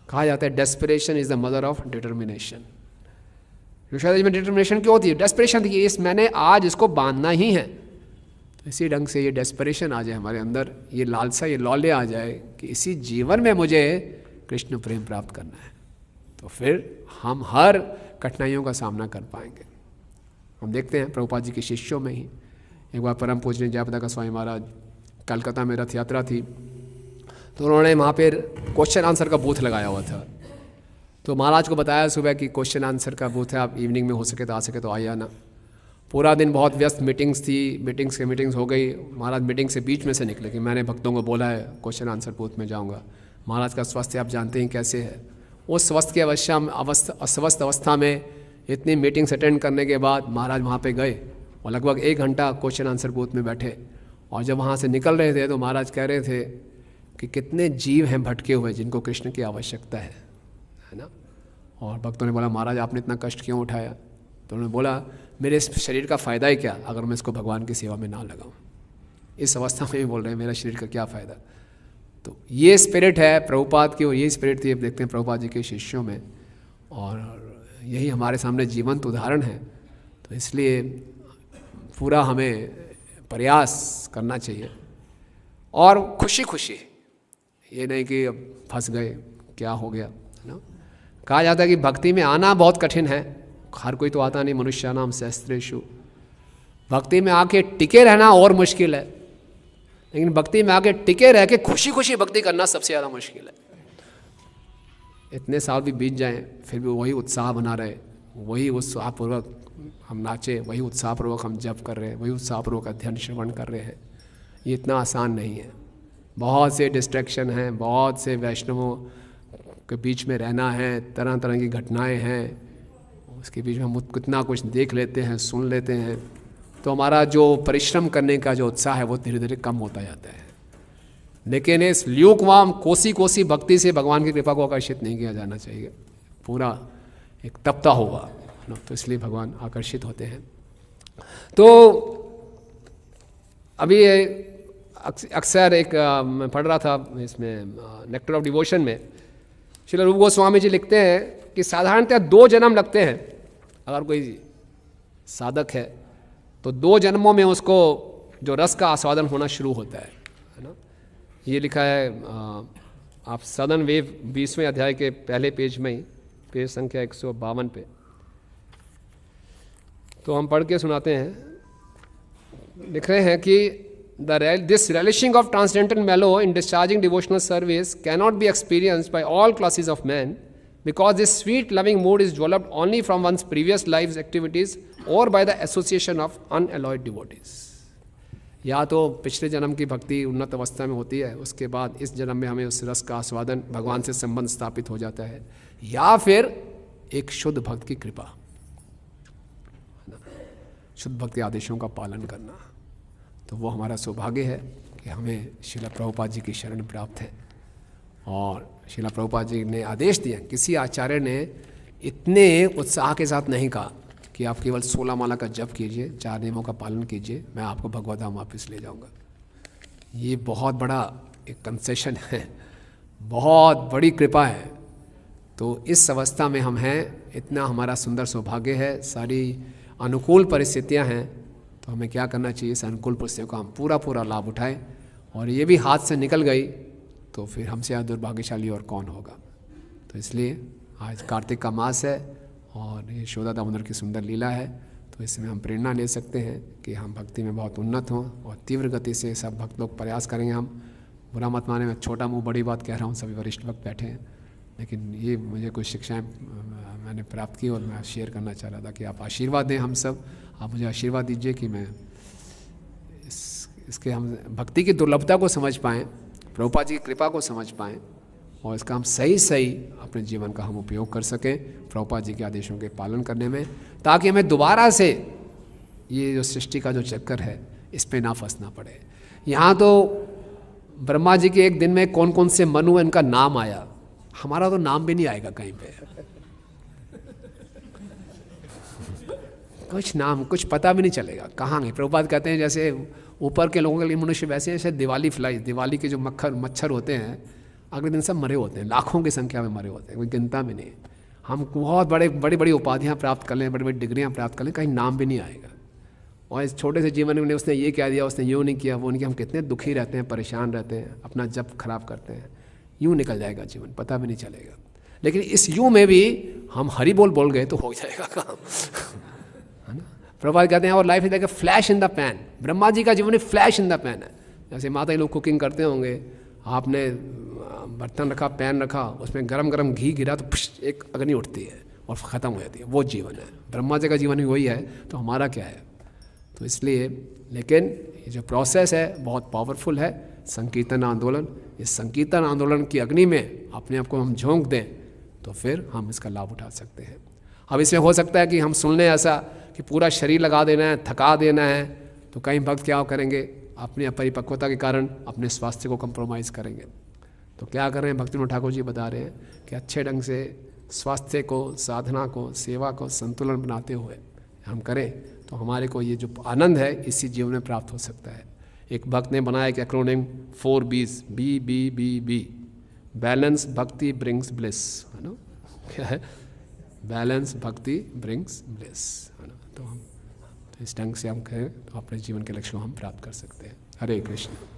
कहा जाता है desperation is the mother of determination. शायद में डिटर्मिनेशन क्यों होती है? डेस्परेशन थी, इस मैंने आज इसको बांधना ही है। तो इसी ढंग से ये डेस्परेशन आ जाए हमारे अंदर, ये लालसा, ये लौल्य आ जाए कि इसी जीवन में मुझे कृष्ण प्रेम प्राप्त करना है, तो फिर हम हर कठिनाइयों का सामना कर पाएंगे। हम देखते हैं प्रभुपाद जी के शिष्यों में ही, एक बार परम पूजनीय जयप्रदा स्वामी महाराज कलकत्ता में रथ यात्रा थी, तो उन्होंने वहाँ पर क्वेश्चन आंसर का बूथ लगाया हुआ था। तो महाराज को बताया सुबह कि क्वेश्चन आंसर का बूथ है, आप इवनिंग में हो सके तो आ सके तो आइए आना। पूरा दिन बहुत व्यस्त मीटिंग्स थी, मीटिंग्स हो गई। महाराज मीटिंग से बीच में से निकले कि मैंने भक्तों को बोला है क्वेश्चन आंसर बूथ में जाऊंगा। महाराज का स्वास्थ्य आप जानते हैं कैसे है, उस स्वस्थ के अस्वस्थ अवस्था में इतनी मीटिंग्स अटेंड करने के बाद महाराज वहाँ पे गए और लगभग 1 घंटा क्वेश्चन आंसर बूथ में बैठे। और जब वहाँ से निकल रहे थे तो महाराज कह रहे थे कि कितने जीव हैं भटके हुए जिनको कृष्ण की आवश्यकता है ना। और भक्तों ने बोला महाराज आपने इतना कष्ट क्यों उठाया? तो उन्होंने बोला मेरे इस शरीर का फ़ायदा ही क्या अगर मैं इसको भगवान की सेवा में ना लगाऊं। इस अवस्था में भी बोल रहे हैं मेरा शरीर का क्या फ़ायदा। तो ये स्पिरिट है प्रभुपाद की, और ये स्पिरिट थी देखते हैं प्रभुपाद जी के शिष्यों में, और यही हमारे सामने जीवंत उदाहरण है। तो इसलिए पूरा हमें प्रयास करना चाहिए और खुशी खुशी, ये नहीं कि अब फंस गए क्या हो गया है ना। कहा जाता है कि भक्ति में आना बहुत कठिन है, हर कोई तो आता नहीं, मनुष्यानाम सहस्त्रेषु। भक्ति में आके टिके रहना और मुश्किल है, लेकिन भक्ति में आके टिके रह के खुशी खुशी भक्ति करना सबसे ज़्यादा मुश्किल है। इतने साल भी बीत जाएं फिर भी वही उत्साह बना रहे, वही उत्साहपूर्वक हम नाचे, वही उत्साहपूर्वक हम जप कर रहे हैं, वही उत्साहपूर्वक अध्ययन श्रवण कर रहे हैं। ये इतना आसान नहीं है, बहुत से डिस्ट्रैक्शन हैं, बहुत से वैष्णवों के बीच में रहना है, तरह तरह की घटनाएं हैं, उसके बीच में हम कितना कुछ देख लेते हैं, सुन लेते हैं, तो हमारा जो परिश्रम करने का जो उत्साह है वो धीरे धीरे कम होता जाता है। लेकिन इस ल्यूकवार्म कोसी कोसी भक्ति से भगवान की कृपा को आकर्षित नहीं किया जाना चाहिए, पूरा एक तपता होगा ना, तो इसलिए भगवान आकर्षित होते हैं। तो अभी अक्सर एक मैं पढ़ रहा था इसमें नेक्टर ऑफ डिवोशन में, श्रील रूप गोस्वामी जी लिखते हैं कि साधारणतः 2 जन्म लगते हैं। अगर कोई साधक है तो 2 जन्मों में उसको जो रस का आस्वादन होना शुरू होता है ना। ये लिखा है आप सदन वेव 20वें अध्याय के पहले पेज में ही, पेज संख्या 152 पे। तो हम पढ़ के सुनाते हैं, लिख रहे हैं कि this relishing of transcendental mellow in discharging devotional service cannot be experienced by all classes of men, because this sweet loving mood is developed only from one's previous life's activities or by the association of unalloyed devotees. या तो पिछले जन्म की भक्ति उन्नत अवस्था में होती है, उसके बाद इस जन्म में हमें उस रस का आस्वादन, भगवान से संबंध स्थापित हो जाता है, या फिर एक शुद्ध भक्त की कृपा, शुद्ध भक्ति आदेशों का पालन करना। तो वो हमारा सौभाग्य है कि हमें श्रील प्रभुपाद जी की शरण प्राप्त है। और श्रील प्रभुपाद जी ने आदेश दिया, किसी आचार्य ने इतने उत्साह के साथ नहीं कहा कि आप केवल 16 माला का जप कीजिए, 4 नियमों का पालन कीजिए, मैं आपको भगवत धाम वापस ले जाऊंगा। ये बहुत बड़ा एक कंसेशन है, बहुत बड़ी कृपा है। तो इस अवस्था में हम हैं, इतना हमारा सुंदर सौभाग्य है, सारी अनुकूल परिस्थितियां हैं, तो हमें क्या करना चाहिए, इस अनुकूल परिस्थितियों का हम पूरा लाभ उठाएं। और ये भी हाथ से निकल गई तो फिर हमसे ज़्यादा दुर्भाग्यशाली और कौन होगा। तो इसलिए आज कार्तिक का मास है और ये यशोदा दामोदर की सुंदर लीला है, तो इसमें हम प्रेरणा ले सकते हैं कि हम भक्ति में बहुत उन्नत हों और तीव्र गति से सब भक्त लोग प्रयास करेंगे। हम बुरा मत माने, मैं छोटा मुँह बड़ी बात कह रहा हूँ, सभी वरिष्ठ भक्त बैठे हैं, लेकिन ये मुझे कुछ शिक्षाएँ मैंने प्राप्त की और मैं शेयर करना चाह रहा था कि आप आशीर्वाद दें, हम सब आप मुझे आशीर्वाद दीजिए कि मैं इसके हम भक्ति की दुर्लभता को समझ पाएँ, प्रभुपाद जी की कृपा को समझ पाएँ और इसका हम सही अपने जीवन का हम उपयोग कर सकें प्रभुपाद जी के आदेशों के पालन करने में, ताकि हमें दोबारा से ये जो सृष्टि का जो चक्कर है इस पे ना फंसना पड़े। यहाँ तो ब्रह्मा जी के एक दिन में कौन कौन से मनु इनका नाम आया, हमारा तो नाम भी नहीं आएगा कहीं पे, कुछ नाम कुछ पता भी नहीं चलेगा कहाँ गए। प्रभुपाद कहते हैं जैसे ऊपर के लोगों के लिए मनुष्य वैसे जैसे दिवाली फ्लाई, दिवाली के जो मच्छर होते हैं अगले दिन सब मरे होते हैं, लाखों की संख्या में मरे होते हैं, कोई गिनता भी नहीं। हम बहुत बड़ी बड़ी उपाधियाँ प्राप्त कर लें, बड़ी बड़ी डिग्रियाँ प्राप्त कर लें, कहीं नाम भी नहीं आएगा। और इस छोटे से जीवन में उसने ये क्या दिया, उसने यूँ नहीं किया, वो नहीं किया, हम कितने दुखी रहते हैं, परेशान रहते हैं, अपना जप खराब करते हैं, यूँ निकल जाएगा जीवन, पता भी नहीं चलेगा। लेकिन इस यूँ में भी हम हरि बोल गए तो हो जाएगा काम, है ना। प्रभुपाद कहते हैं और life is like a flash in the pan. Brahma ji का जीवन ही फ्लैश इन द पैन है। जैसे माता लोग कुकिंग करते होंगे, आपने बर्तन रखा, पैन रखा, उसमें गरम गरम घी गिरा तो एक अग्नि उठती है और ख़त्म हो जाती है, वो जीवन है। ब्रह्मा जी का जीवन भी वही है, तो हमारा क्या है। तो इसलिए, लेकिन ये जो प्रोसेस है बहुत पावरफुल है, संकीर्तन आंदोलन। इस संकीर्तन आंदोलन की अग्नि में अपने आप को हम झोंक दें तो फिर हम इसका लाभ उठा सकते हैं। अब इसमें हो सकता है कि हम सुन लें ऐसा कि पूरा शरीर लगा देना है, थका देना है, तो कई भक्त क्या करेंगे, अपनी अपरिपक्वता के कारण अपने स्वास्थ्य को कंप्रोमाइज़ करेंगे। तो क्या कर रहे हैं, भक्तिविनोद ठाकुर जी बता रहे हैं कि अच्छे ढंग से स्वास्थ्य को, साधना को, सेवा को संतुलन बनाते हुए हम करें तो हमारे को ये जो आनंद है इसी जीवन में प्राप्त हो सकता है। एक भक्त ने बनाया कि एक्रोनिम 4 B's, BBBB, बैलेंस भक्ति ब्रिंग्स ब्लिस, है ना। क्या है, बैलेंस भक्ति ब्रिंग्स ब्लिस, है ना। तो हम तो इस ढंग से हम कहें तो अपने जीवन के लक्ष्य को हम प्राप्त कर सकते हैं। हरे कृष्ण।